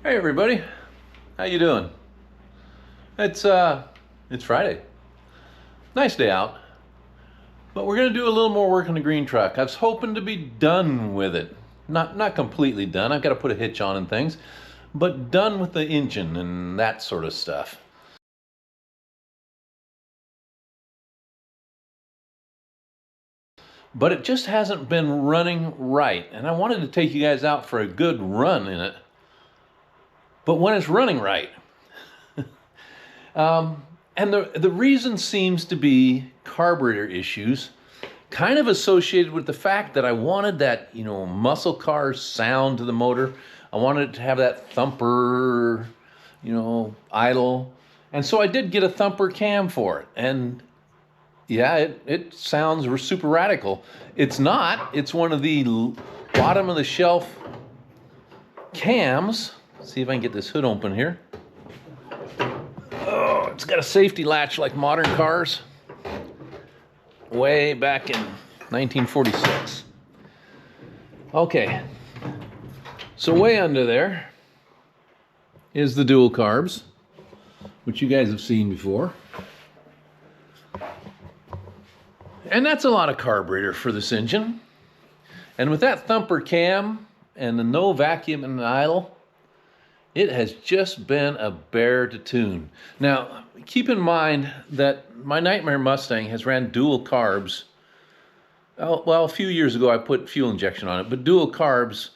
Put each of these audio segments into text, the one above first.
Hey everybody, how you doing? It's Friday. Nice day out. But we're gonna do a little more work on the green truck. I was hoping to be done with it. Not completely done. I've got to put a hitch on and things, but done with the engine and that sort of stuff. But it just hasn't been running right, and I wanted to take you guys out for a good run in it. But when it's running right, and the reason seems to be carburetor issues, kind of associated with the fact that I wanted that, muscle car sound to the motor. I wanted it to have that thumper, idle. And so I did get a thumper cam for it. And yeah, it sounds super radical. It's not. It's one of the bottom of the shelf cams. See if I can get this hood open here. Oh, it's got a safety latch like modern cars. Way back in 1946. Okay. So way under there is the dual carbs, which you guys have seen before. And that's a lot of carburetor for this engine. And with that thumper cam and the no vacuum and idle, it has just been a bear to tune. Now, keep in mind that my Nightmare Mustang has ran dual carbs. Well, a few years ago I put fuel injection on it, but dual carbs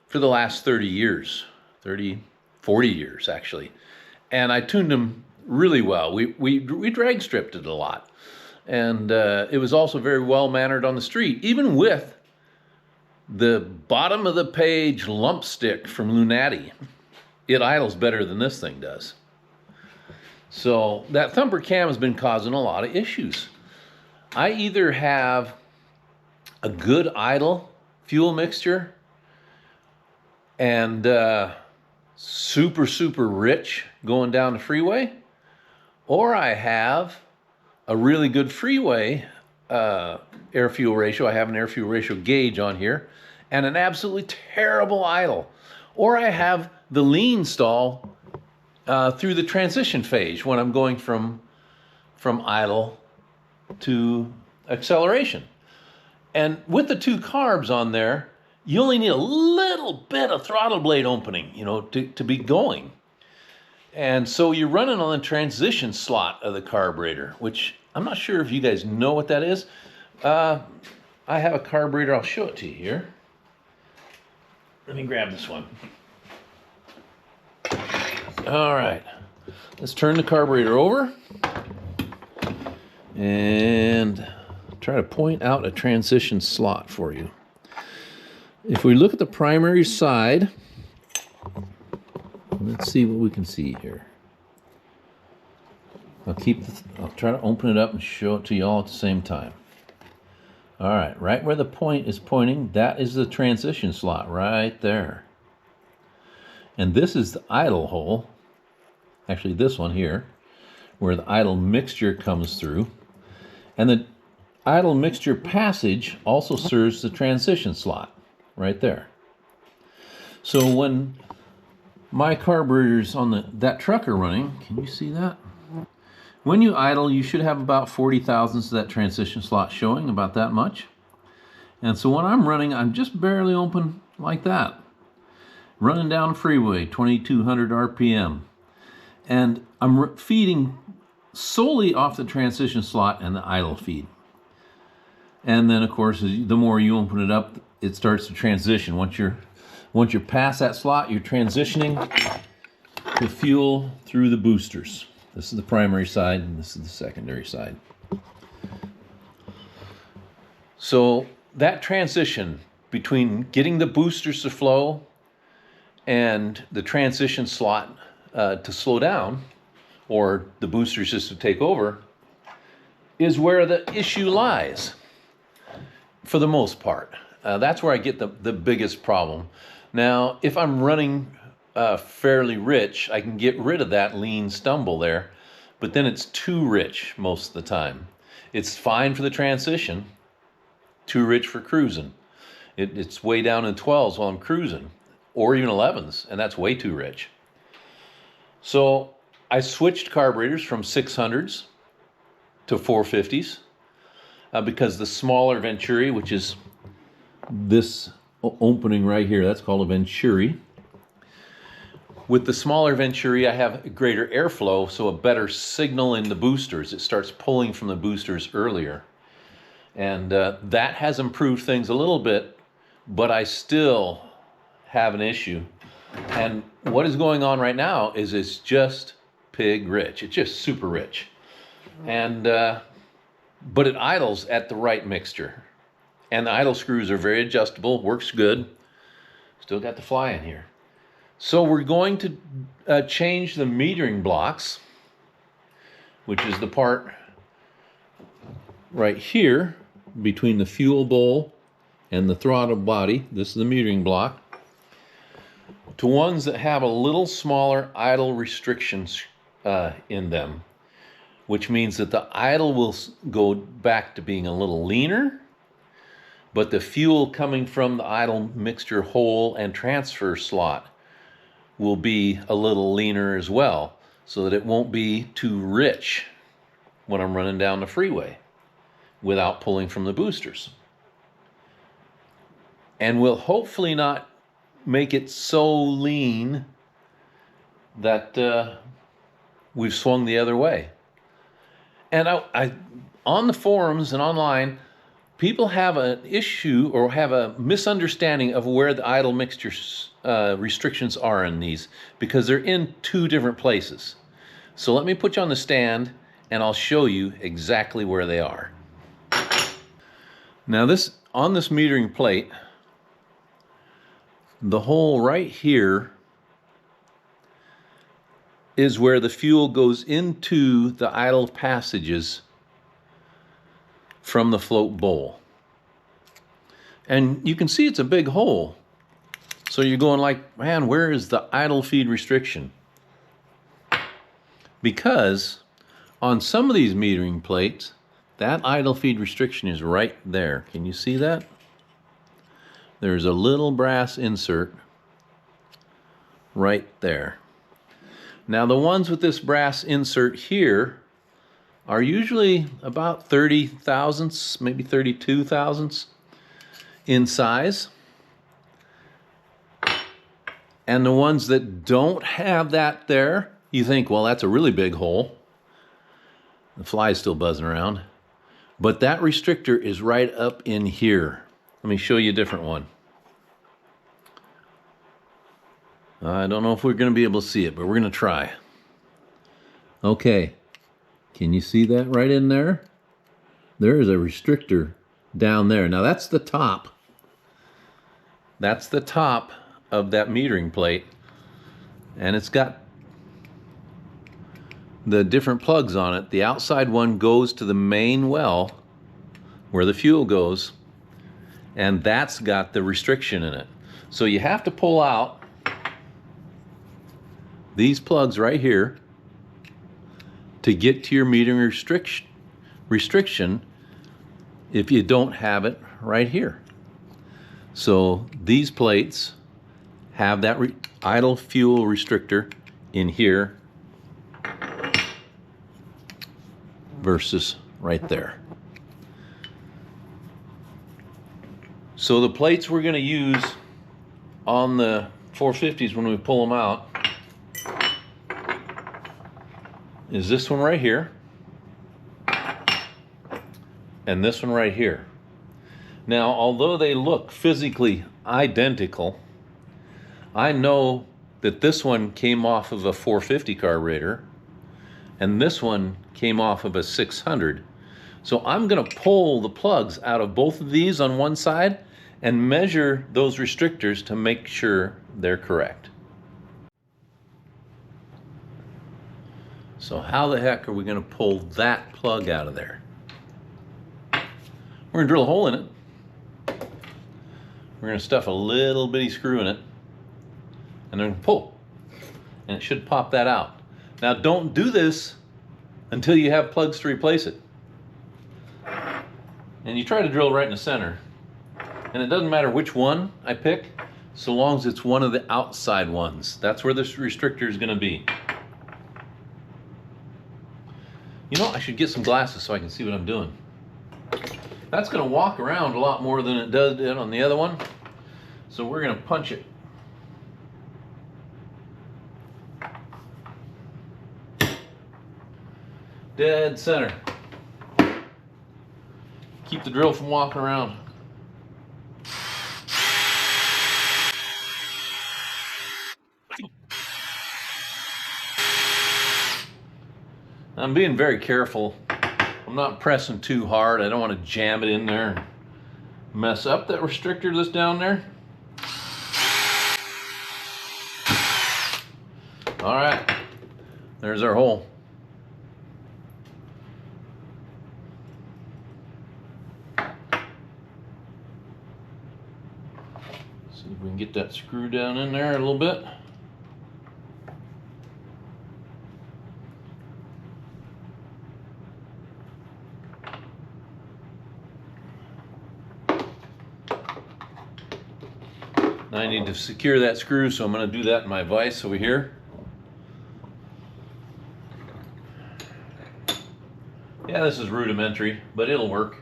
for the last 30 years, 40 years actually. And I tuned them really well. We drag stripped it a lot. And it was also very well mannered on the street, even with the bottom of the page lump stick from Lunati. It idles better than this thing does. So that thumper cam has been causing a lot of issues. I either have a good idle fuel mixture and super rich going down the freeway, or I have a really good freeway air-fuel ratio. I have an air-fuel ratio gauge on here and an absolutely terrible idle. Or I have the lean stall through the transition phase when I'm going from idle to acceleration. And with the two carbs on there, you only need a little bit of throttle blade opening, to be going. And so you're running on the transition slot of the carburetor, which I'm not sure if you guys know what that is. I have a carburetor. I'll show it to you here. Let me grab this one. All right, let's turn the carburetor over and try to point out a transition slot for you. If we look at the primary side, let's see what we can see here. I'll try to open it up and show it to you all at the same time. All right, right where the point is pointing, that is the transition slot right there. And this is the idle hole. Actually, this one here, where the idle mixture comes through. And the idle mixture passage also serves the transition slot right there. So when my carburetors on that truck are running, can you see that? When you idle, you should have about 40 thousandths of that transition slot showing, about that much. And so when I'm running, I'm just barely open like that. Running down the freeway, 2200 RPM. And I'm feeding solely off the transition slot and the idle feed. And then, of course, the more you open it up, it starts to transition. Once you're past that slot, you're transitioning the fuel through the boosters. This is the primary side, and this is the secondary side. So that transition between getting the boosters to flow and the transition slot to slow down, or the boosters just to take over, is where the issue lies, for the most part. That's where I get the biggest problem. Now, if I'm running fairly rich, I can get rid of that lean stumble there, but then it's too rich most of the time. It's fine for the transition, too rich for cruising. It's way down in 12s while I'm cruising. or even 11s, and that's way too rich. So I switched carburetors from 600s to 450s because the smaller venturi, which is this opening right here, that's called a venturi. With the smaller venturi, I have greater airflow, so a better signal in the boosters. It starts pulling from the boosters earlier. And that has improved things a little bit, but I still have an issue. And what is going on right now is it's just pig rich. It's just super rich. And but it idles at the right mixture. And the idle screws are very adjustable, works good. Still got the fly in here. So we're going to change the metering blocks, which is the part right here between the fuel bowl and the throttle body. This is the metering block, to ones that have a little smaller idle restrictions in them, which means that the idle will go back to being a little leaner, but the fuel coming from the idle mixture hole and transfer slot will be a little leaner as well, so that it won't be too rich when I'm running down the freeway without pulling from the boosters. And will hopefully not make it so lean that we've swung the other way. And I on the forums and online, people have an issue or have a misunderstanding of where the idle mixture restrictions are in these, because they're in two different places. So let me put you on the stand and I'll show you exactly where they are. Now on this metering plate, the hole right here is where the fuel goes into the idle passages from the float bowl. And you can see it's a big hole. So you're going like, man, where is the idle feed restriction? Because on some of these metering plates, that idle feed restriction is right there. Can you see that? There's a little brass insert right there. Now the ones with this brass insert here are usually about 30 thousandths, maybe 32 thousandths in size. And the ones that don't have that there, you think, well, that's a really big hole. The fly's still buzzing around. But that restrictor is right up in here. Let me show you a different one. I don't know if we're going to be able to see it, but we're going to try. Okay. Can you see that right in there? There is a restrictor down there. Now that's the top. That's the top of that metering plate. And it's got the different plugs on it. The outside one goes to the main well where the fuel goes, and that's got the restriction in it. So you have to pull out these plugs right here to get to your metering restriction if you don't have it right here. So these plates have that idle fuel restrictor in here versus right there. So the plates we're going to use on the 450s when we pull them out is this one right here and this one right here. Now, although they look physically identical, I know that this one came off of a 450 carburetor and this one came off of a 600. So I'm going to pull the plugs out of both of these on one side and measure those restrictors to make sure they're correct. So how the heck are we going to pull that plug out of there? We're going to drill a hole in it. We're going to stuff a little bitty screw in it and then pull, and it should pop that out. Now don't do this until you have plugs to replace it. And you try to drill right in the center, and it doesn't matter which one I pick, so long as it's one of the outside ones. That's where this restrictor is going to be. You know, I should get some glasses so I can see what I'm doing. That's going to walk around a lot more than it did on the other one. So we're going to punch it. Dead center. Keep the drill from walking around. I'm being very careful. I'm not pressing too hard. I don't want to jam it in there and mess up that restrictor that's down there. All right, there's our hole. See if we can get that screw down in there a little bit. Now I need to secure that screw, so I'm going to do that in my vise over here. Yeah, this is rudimentary, but it'll work.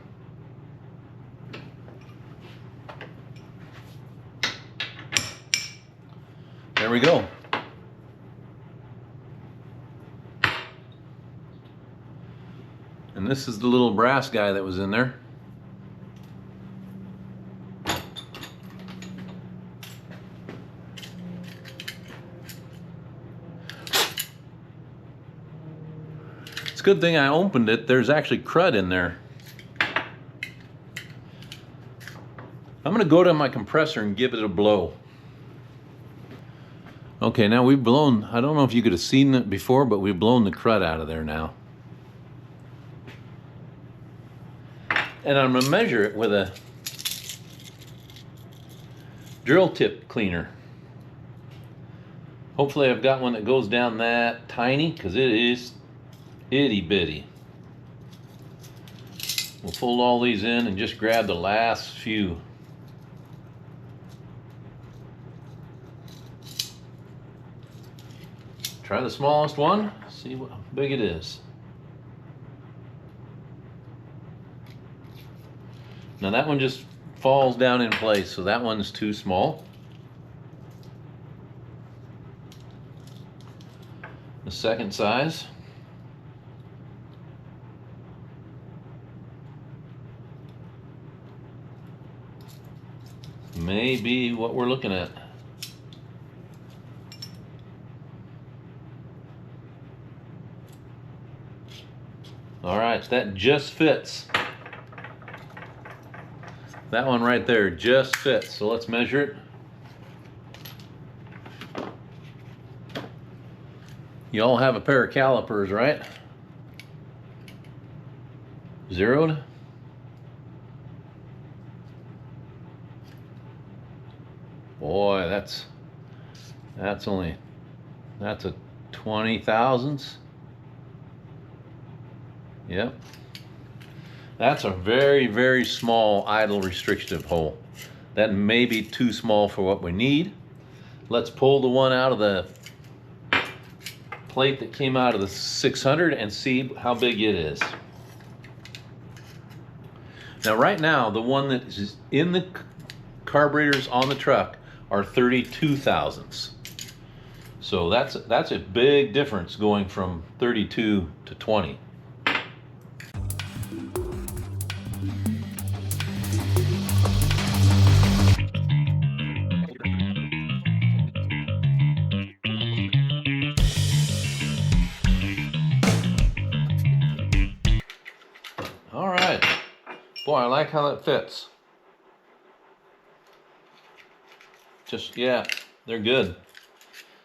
There we go. And this is the little brass guy that was in there. It's a good thing I opened it. There's actually crud in there. I'm going to go to my compressor and give it a blow. Okay, now we've blown, I don't know if you could have seen it before, but we've blown the crud out of there now. And I'm going to measure it with a drill tip cleaner. Hopefully I've got one that goes down that tiny, because it is itty bitty. We'll fold all these in and just grab the last few. Try the smallest one, see how big it is. Now that one just falls down in place, so that one's too small. The second size. May be what we're looking at. All right, that just fits. That one right there just fits. So let's measure it. You all have a pair of calipers, right? Zeroed. Boy, that's a 20 thousandths. Yep. That's a very, very small idle restrictive hole. That may be too small for what we need. Let's pull the one out of the plate that came out of the 600 and see how big it is. Now right now, the one that is in the carburetors on the truck are 32 thousandths. So that's a big difference going from 32 to 20. All right. Boy, I like how that fits. Just, yeah, they're good.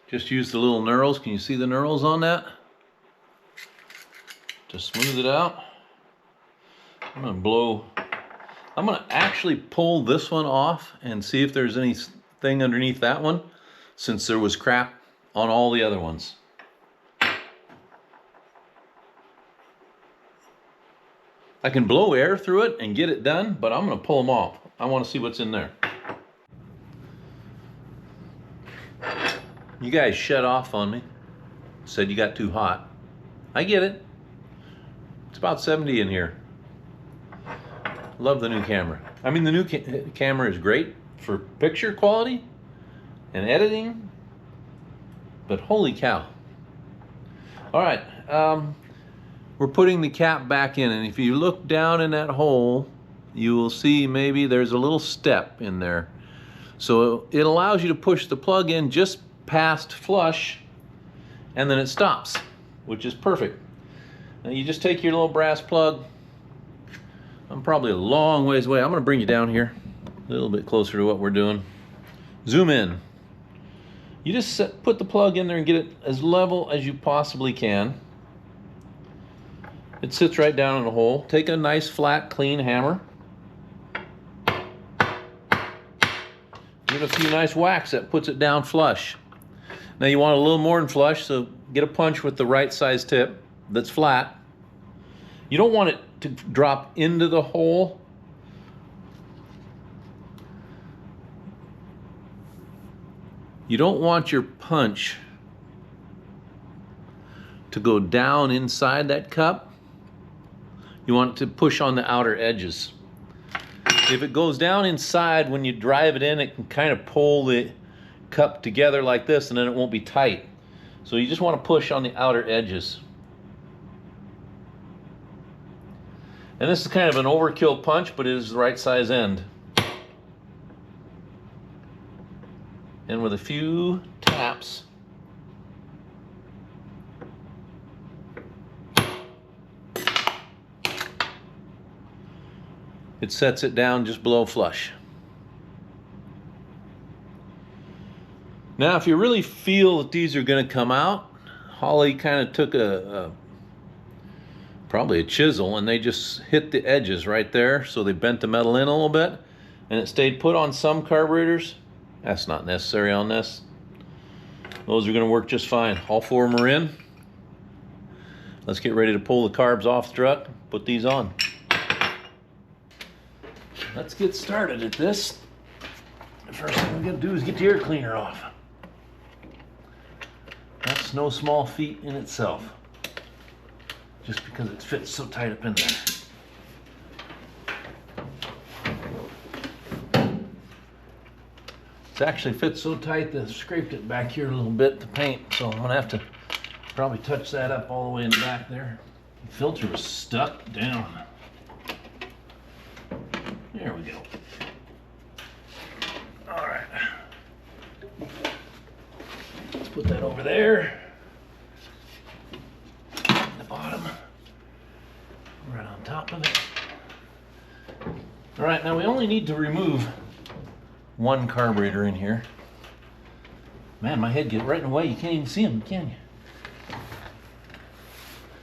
Just use the little knurls. Can you see the knurls on that? To smooth it out. I'm gonna actually pull this one off and see if there's anything underneath that one, since there was crap on all the other ones. I can blow air through it and get it done, but I'm gonna pull them off. I wanna see what's in there. You guys shut off on me. Said you got too hot. I get it. It's about 70 in here. Love the new camera. I mean, the new camera is great for picture quality and editing, but holy cow. All right, we're putting the cap back in, and if you look down in that hole, you will see maybe there's a little step in there. So it allows you to push the plug in just past flush, and then it stops, which is perfect. Now you just take your little brass plug. I'm probably a long ways away. I'm gonna bring you down here, a little bit closer to what we're doing. Zoom in. You just put the plug in there and get it as level as you possibly can. It sits right down in the hole. Take a nice flat clean hammer. Give it a few nice whacks. That puts it down flush. Now you want a little more than flush, so get a punch with the right size tip that's flat. You don't want it to drop into the hole. You don't want your punch to go down inside that cup. You want it to push on the outer edges. If it goes down inside, when you drive it in, it can kind of pull the cup together like this, and then it won't be tight. So you just want to push on the outer edges. And this is kind of an overkill punch, but it is the right size end. And with a few taps, it sets it down just below flush. Now, if you really feel that these are going to come out, Holly kind of took probably a chisel, and they just hit the edges right there, so they bent the metal in a little bit, and it stayed put on some carburetors. That's not necessary on this. Those are going to work just fine. All four of them are in. Let's get ready to pull the carbs off the truck, put these on. Let's get started at this. The first thing we're going to do is get the air cleaner off. That's no small feat in itself, just because it fits so tight up in there. It actually fits so tight that I scraped it back here a little bit, the paint, so I'm gonna have to probably touch that up all the way in the back there. The filter was stuck down. There we go. All right. Let's put that over there. The bottom. Right on top of it. All right, now we only need to remove one carburetor in here. Man, my head get right in the way. You can't even see them, can you?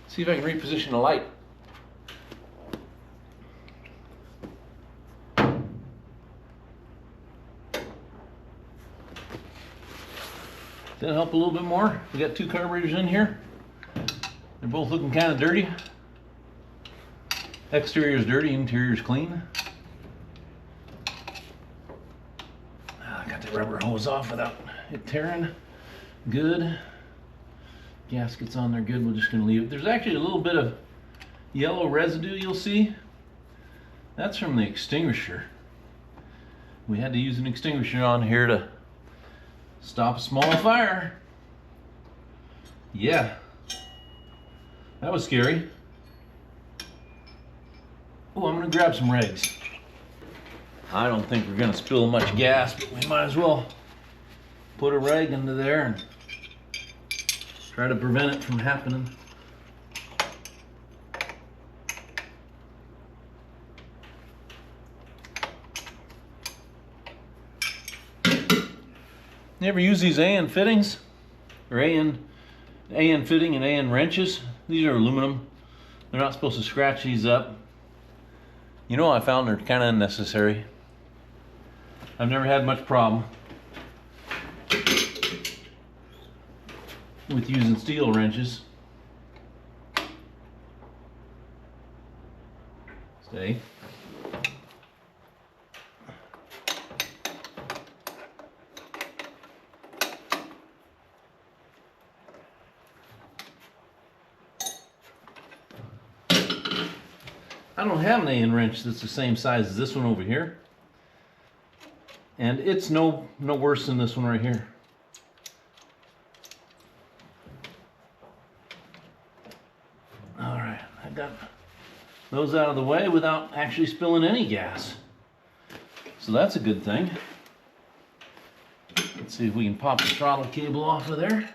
See if I can reposition the light. Does that help a little bit more? We got two carburetors in here. They're both looking kind of dirty. Exterior is dirty, interior is clean. I got the rubber hose off without it tearing. Good. Gasket's on there good. We're just going to leave it. There's actually a little bit of yellow residue you'll see. That's from the extinguisher. We had to use an extinguisher on here to stop a small fire. Yeah. That was scary. Oh, I'm going to grab some rags. I don't think we're going to spill much gas, but we might as well put a rag into there and try to prevent it from happening. You ever use these AN fittings? Or AN fitting and AN wrenches? These are aluminum. They're not supposed to scratch these up. You know, I found they're kind of unnecessary. I've never had much problem with using steel wrenches. Stay. I don't have an Allen wrench that's the same size as this one over here. And it's no worse than this one right here. All right, I got those out of the way without actually spilling any gas. So that's a good thing. Let's see if we can pop the throttle cable off of there.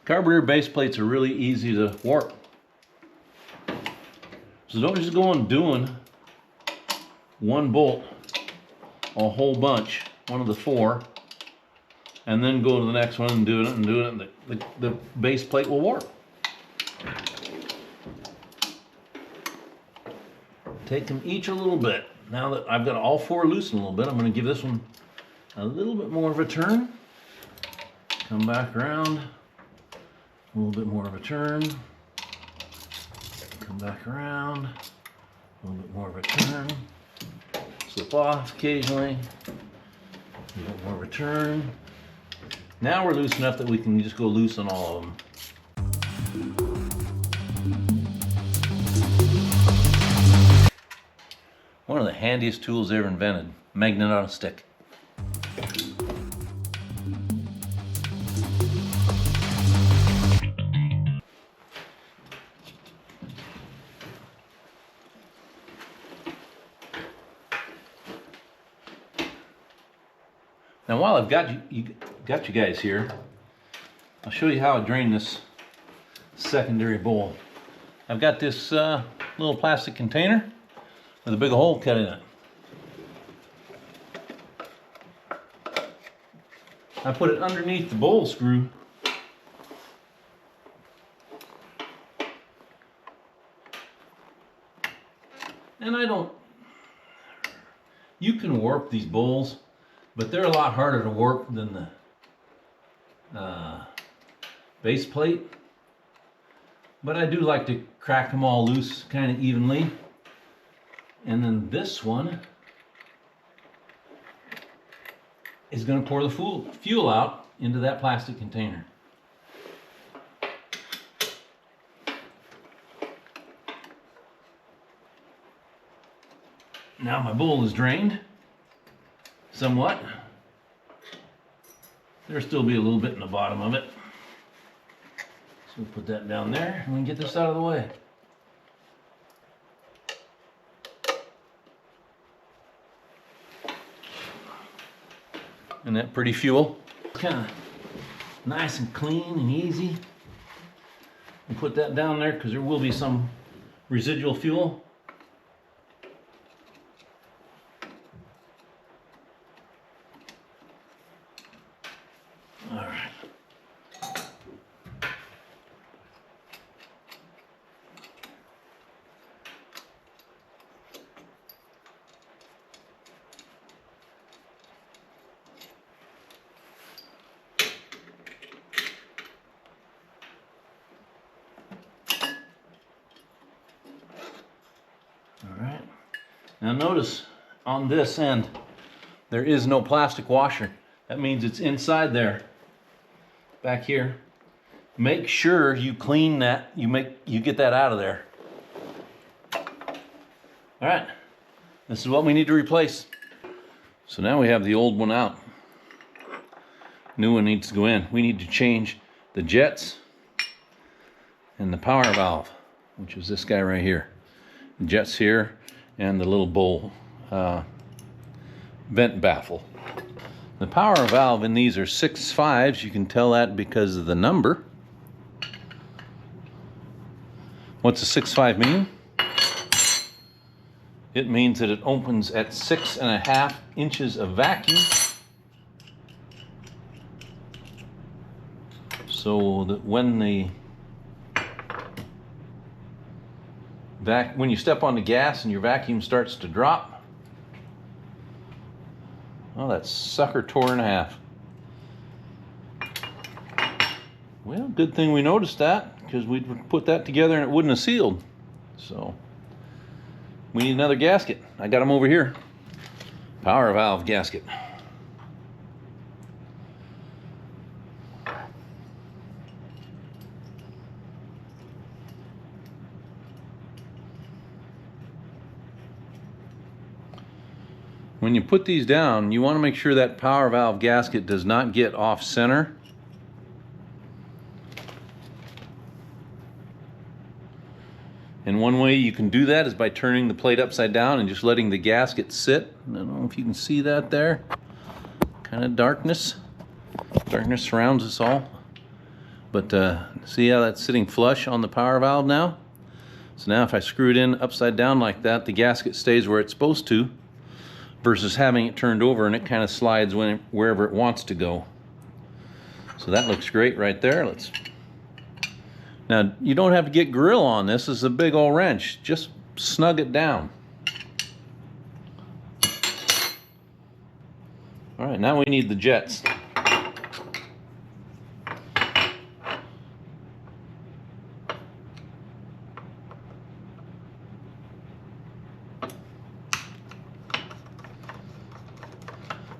Carburetor base plates are really easy to warp. So don't just go on doing one bolt, a whole bunch, one of the four, and then go to the next one and do it and do it, and the base plate will warp. Take them each a little bit. Now that I've got all four loosened a little bit, I'm going to give this one a little bit more of a turn. Come back around, a little bit more of a turn. Come back around, a little bit more of a turn. Slip off occasionally, a little bit more of a turn. Now we're loose enough that we can just go loose on all of them. One of the handiest tools ever invented, magnet on a stick. Now while I've got you guys here, I'll show you how I drain this secondary bowl. I've got this little plastic container with a big hole cut in it. I put it underneath the bowl screw. And you can warp these bowls, but they're a lot harder to warp than the base plate. But I do like to crack them all loose kind of evenly. And then this one is going to pour the fuel out into that plastic container. Now my bowl is drained somewhat. There'll still be a little bit in the bottom of it. So we'll put that down there and we can get this out of the way. Isn't that pretty fuel? Kind of nice and clean and easy. We'll put that down there because there will be some residual fuel. All right. Alright, now notice on this end there is no plastic washer. That means it's inside there, back here. Make sure you clean that, you get that out of there. Alright, this is what we need to replace. So now we have the old one out. New one needs to go in. We need to change the jets and the power valve, which is this guy right here. Jets here and the little bowl vent baffle. The power valve in these are 6.5s. You can tell that because of the number. What's a 6.5 mean? It means that it opens at 6.5 inches of vacuum. So that when you step on the gas and your vacuum starts to drop, oh, that sucker tore in half. Well, good thing we noticed that, because we'd put that together and it wouldn't have sealed. So we need another gasket. I got them over here. Power valve gasket. When you put these down, you want to make sure that power valve gasket does not get off center. And one way you can do that is by turning the plate upside down and just letting the gasket sit. I don't know if you can see that there. Kind of darkness. Darkness surrounds us all. But see how that's sitting flush on the power valve now? So now if I screw it in upside down like that, the gasket stays where it's supposed to, versus having it turned over and it kind of slides wherever it wants to go. So that looks great right there. Now, you don't have to get grill on this. This is a big old wrench. Just snug it down. All right, now we need the jets.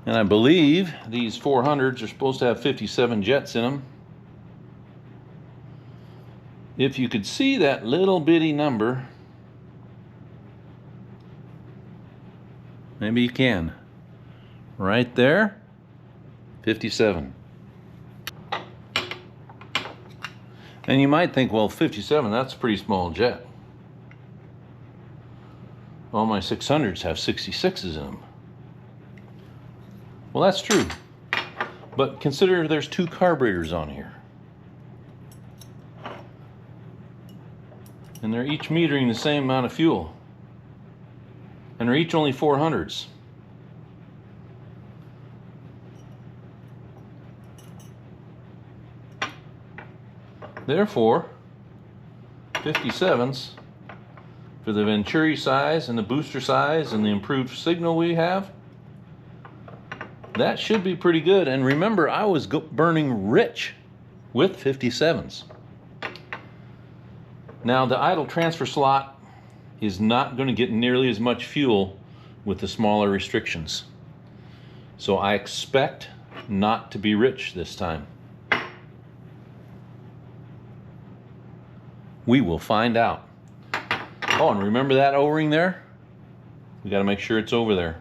And I believe these 400s are supposed to have 57 jets in them. If you could see that little bitty number, maybe you can. Right there, 57. And you might think, well, 57, that's a pretty small jet. All my 600s have 66s in them. Well, that's true. But consider there's 2 carburetors on here. And they're each metering the same amount of fuel. And they're each only 400s. Therefore, 57s for the Venturi size and the booster size and the improved signal we have, that should be pretty good. And remember, I was burning rich with 57s. Now, the idle transfer slot is not going to get nearly as much fuel with the smaller restrictions. So I expect not to be rich this time. We will find out. Oh, and remember that O-ring there? We got to make sure it's over there.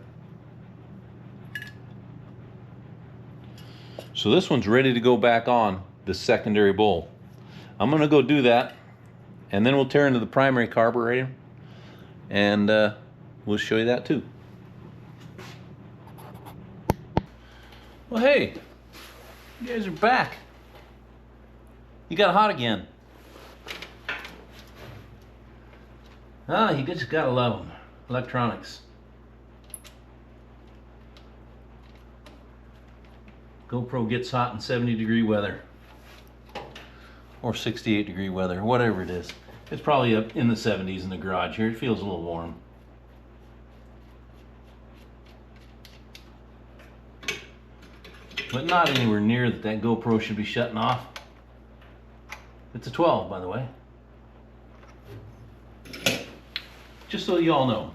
So this one's ready to go back on the secondary bowl. I'm going to go do that, and then we'll tear into the primary carburetor, and we'll show you that too. Well, hey, you guys are back. You got hot again. Ah, you just gotta love them. Electronics. GoPro gets hot in 70-degree weather. Or 68-degree weather, whatever it is. It's probably up in the 70s in the garage here. It feels a little warm. But not anywhere near that GoPro should be shutting off. It's a 12, by the way. Just so you all know.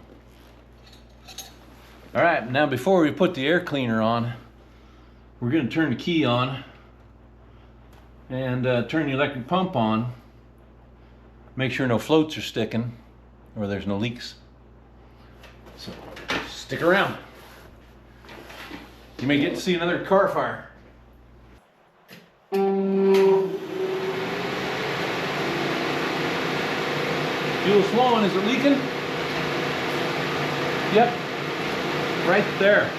All right, now before we put the air cleaner on, we're going to turn the key on and turn the electric pump on. Make sure no floats are sticking or there's no leaks. So stick around. You may get to see another car fire. Fuel's flowing. Is it leaking? Yep, right there.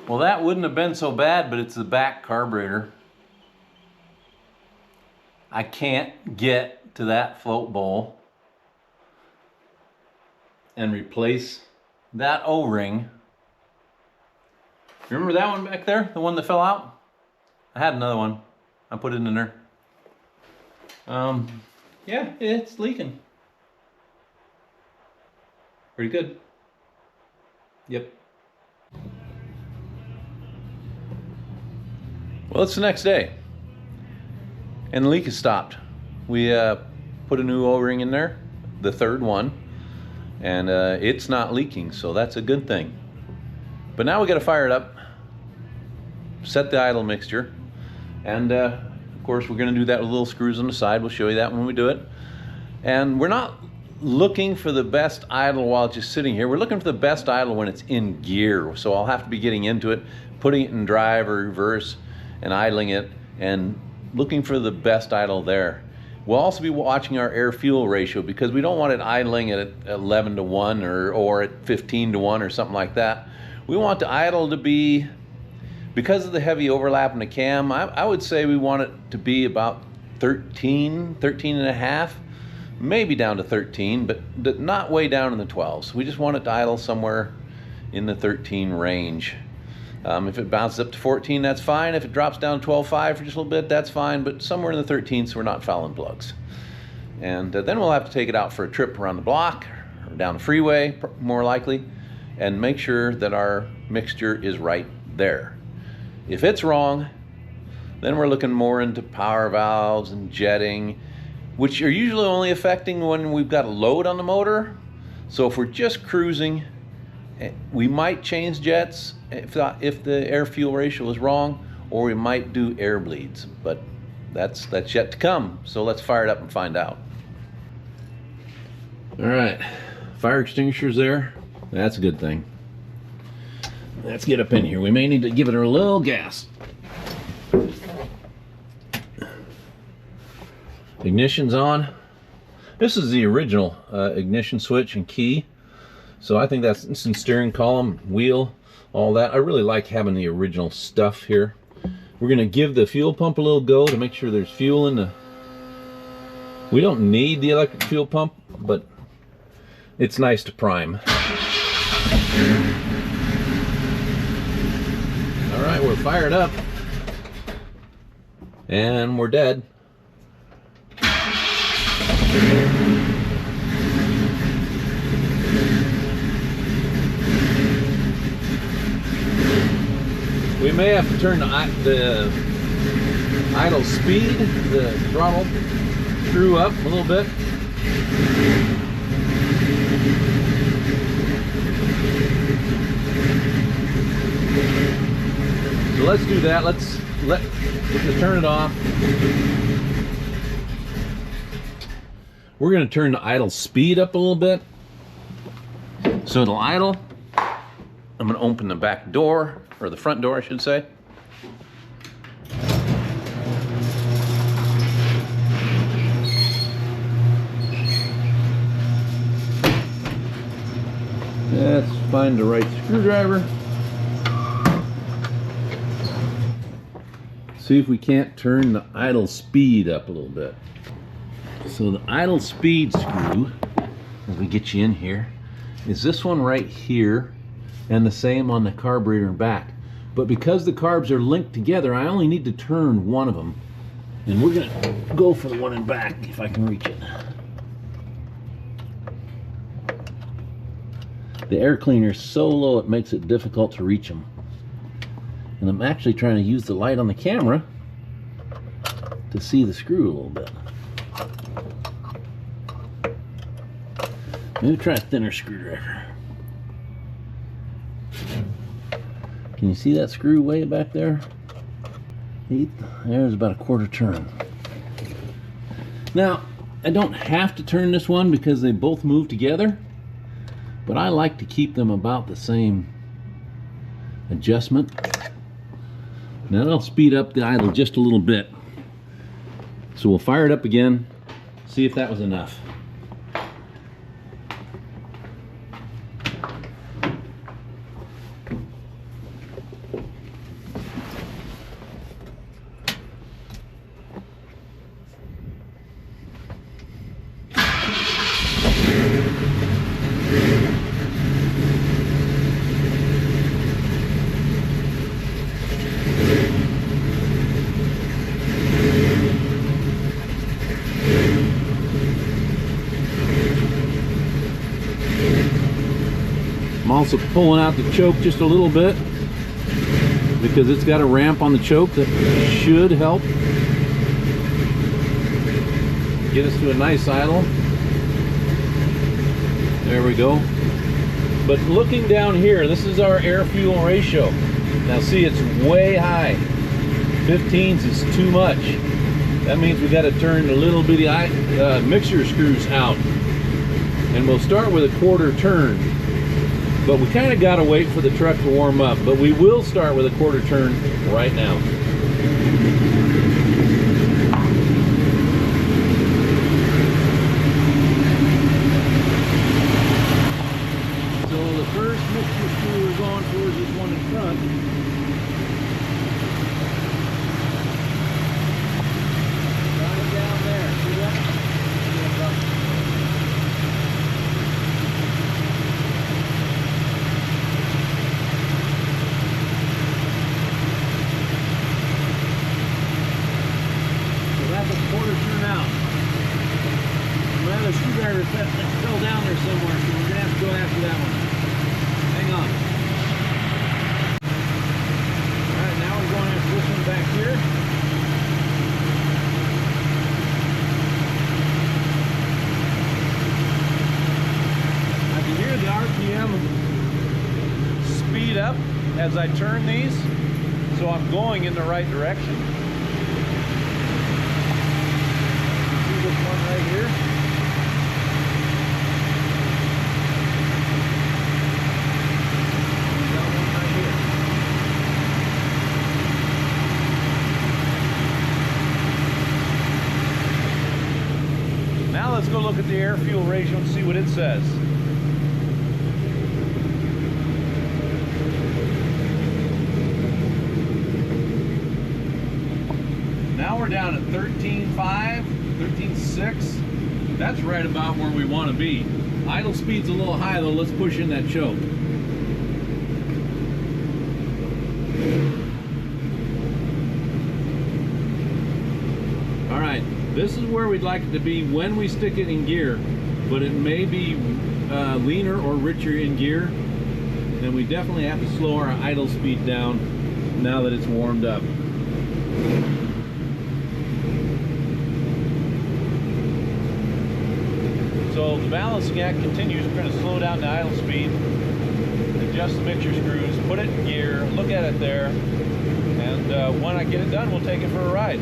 Well, that wouldn't have been so bad, but it's the back carburetor. I can't get to that float bowl and replace that O-ring. Remember that one back there? The one that fell out? I had another one. I put it in there. Yeah, it's leaking. Pretty good. Yep. Well, it's the next day, and the leak has stopped. we put a new O-ring in there, the third one, and it's not leaking, so that's a good thing. But now we got to fire it up, set the idle mixture, and of course we're going to do that with little screws on the side. We'll show you that when we do it. And we're not looking for the best idle while it's just sitting here. We're looking for the best idle when it's in gear. So I'll have to be getting into it, putting it in drive or reverse and idling it, and looking for the best idle there. We'll also be watching our air-fuel ratio, because we don't want it idling at 11 to 1 or at 15 to 1 or something like that. We want the idle to be, because of the heavy overlap in the cam, I would say we want it to be about 13 and a half, maybe down to 13, but not way down in the 12s. We just want it to idle somewhere in the 13 range. If it bounces up to 14, that's fine. If it drops down to 12.5 for just a little bit, that's fine, but somewhere in the 13, so we're not fouling plugs. And then we'll have to take it out for a trip around the block or down the freeway, more likely, and make sure that our mixture is right there. If it's wrong, then we're looking more into power valves and jetting, which are usually only affecting when we've got a load on the motor. So if we're just cruising, we might change jets if the air-fuel ratio is wrong, or we might do air bleeds, but that's yet to come. So let's fire it up and find out. All right, fire extinguisher's there. That's a good thing. Let's get up in here. We may need to give it a little gas. Ignition's on. This is the original ignition switch and key. So I think that's in steering column, wheel, all that. I really like having the original stuff here. We're gonna give the fuel pump a little go to make sure there's fuel in the... We don't need the electric fuel pump, but it's nice to prime. All right, we're fired up. And we're dead. We may have to turn the idle speed, the throttle screw up a little bit. So let's do that. Let's turn it off. We're going to turn the idle speed up a little bit, so it'll idle. I'm going to open the back door, or the front door I should say. Let's find the right screwdriver. See if we can't turn the idle speed up a little bit. So the idle speed screw, as we get you in here, is this one right here, and the same on the carburetor and back. But because the carbs are linked together, I only need to turn one of them. And we're gonna go for the one in back, if I can reach it. The air cleaner is so low it makes it difficult to reach them. And I'm actually trying to use the light on the camera to see the screw a little bit. Maybe try a thinner screwdriver. Can you see that screw way back there? There's about a quarter turn. Now, I don't have to turn this one because they both move together, but I like to keep them about the same adjustment. Now that'll speed up the idle just a little bit. So we'll fire it up again, see if that was enough. I'm also pulling out the choke just a little bit because it's got a ramp on the choke that should help. get us to a nice idle. There we go. But looking down here, this is our air-fuel ratio. Now see, it's way high. 15s is too much. That means we got to turn the little bitty mixture screws out. And we'll start with a 1/4 turn. But we kind of got to wait for the truck to warm up. But we will start with a 1/4 turn right now. So the first mixture screw we're going for is this one in front. Right down there. See that? Well, the screwdriver fell down there somewhere, so we're going to have to go after that one. Hang on. Alright, now we're going after this one back here. I can hear the RPM speed up as I turn these, so I'm going in the right direction. See this one right here? Now let's go look at the air-fuel ratio and see what it says. Now we're down at 13.5, 13.6. That's right about where we want to be. Idle speed's a little high though. Let's push in that choke. Alright, this is where we'd like it to be when we stick it in gear, but it may be leaner or richer in gear. Then we definitely have to slow our idle speed down now that it's warmed up. So the balancing act continues. We're going to slow down the idle speed, adjust the mixture screws, put it in gear, look at it there, and when I get it done, we'll take it for a ride.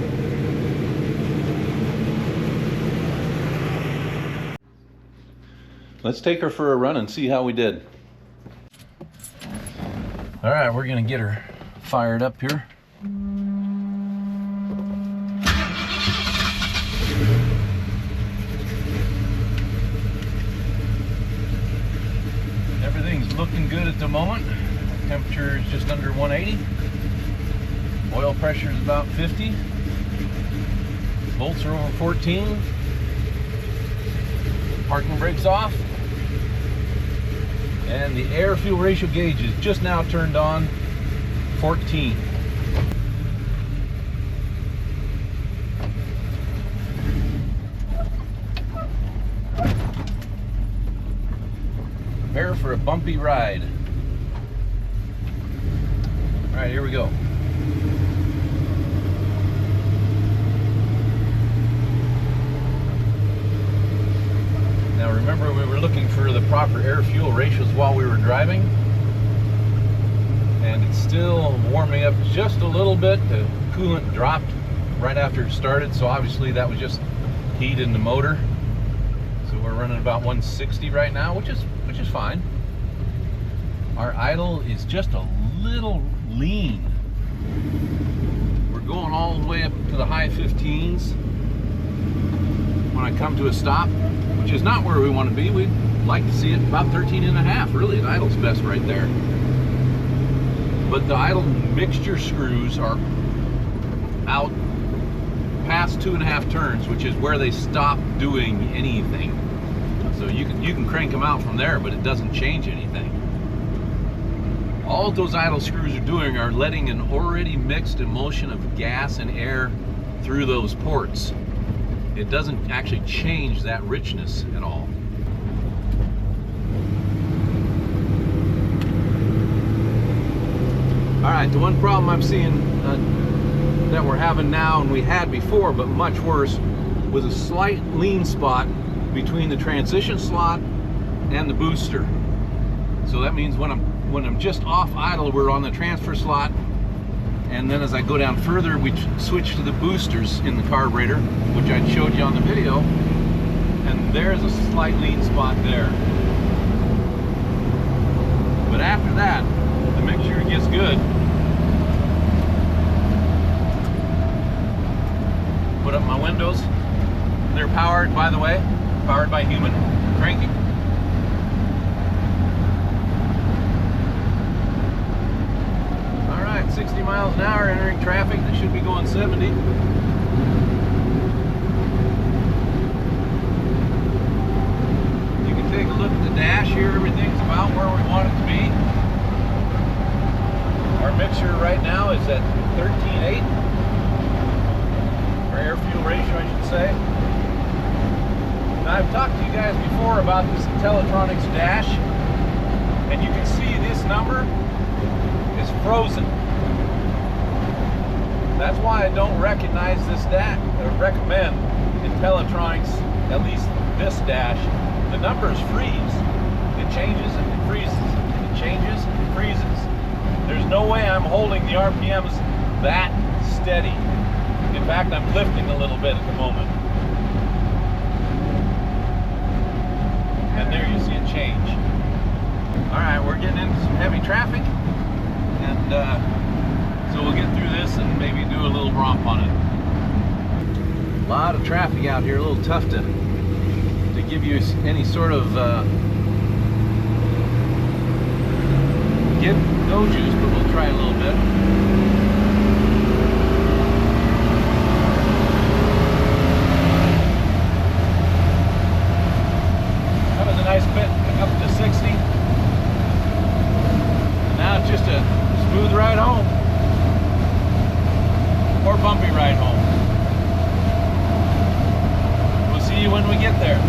Let's take her for a run and see how we did. All right, we're going to get her fired up here. Everything's looking good at the moment. Temperature is just under 180. Oil pressure is about 50. Volts are over 14. Parking brake's off. And the air-fuel ratio gauge is just now turned on, 14. Prepare for a bumpy ride. All right, here we go. Now remember, we were looking for the proper air-fuel ratios while we were driving, and it's still warming up just a little bit. The coolant dropped right after it started, so obviously that was just heat in the motor. So we're running about 160 right now, which is fine. Our idle is just a little lean. We're going all the way up to the high 15s when I come to a stop, which is not where we want to be. We'd like to see it about 13.5. Really, the idle's best right there. But the idle mixture screws are out past 2.5 turns, which is where they stop doing anything. So you can crank them out from there, but it doesn't change anything. All those idle screws are doing are letting an already mixed emulsion of gas and air through those ports. It doesn't actually change that richness at all. Alright, the one problem I'm seeing that we're having now, and we had before, but much worse, with a slight lean spot between the transition slot and the booster. So that means when I'm just off idle, we're on the transfer slot, and then as I go down further, we switch to the boosters in the carburetor, which I showed you on the video, and there's a slight lean spot there. But after that, to make sure it gets good, put up my windows. They're powered, by the way, powered by human cranking. All right, 60 miles an hour entering traffic that should be going 70. You can take a look at the dash here. Everything's about where we want it to be. Our mixture right now is at 13.8. Or air-fuel ratio, I should say. Now, I've talked to you guys before about this Intellitronics dash, and you can see this number is frozen. That's why I don't recognize this dash, or recommend Intellitronics, at least this dash. The numbers freeze. It changes and it freezes. It changes and it freezes. There's no way I'm holding the RPMs that steady. In fact, I'm lifting a little bit at the moment. And there you see it change. All right, we're getting into some heavy traffic, and so we'll get through this and maybe do a little romp on it. A lot of traffic out here, a little tough to give you any sort of go juice, but we'll try a little bit. That was a nice bit up to 60. And now it's just a smooth ride home. Or bumpy ride home. We'll see you when we get there.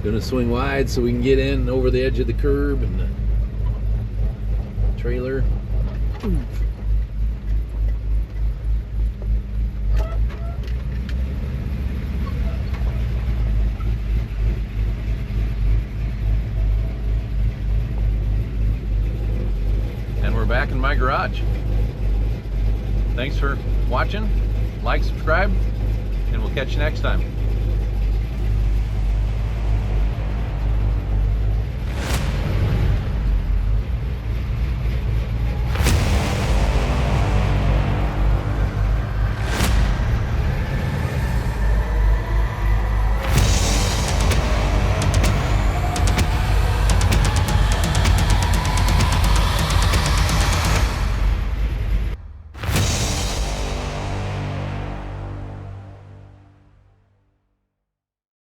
Gonna swing wide so we can get in over the edge of the curb and the trailer. And we're back in my garage. Thanks for watching. Like, subscribe, and we'll catch you next time.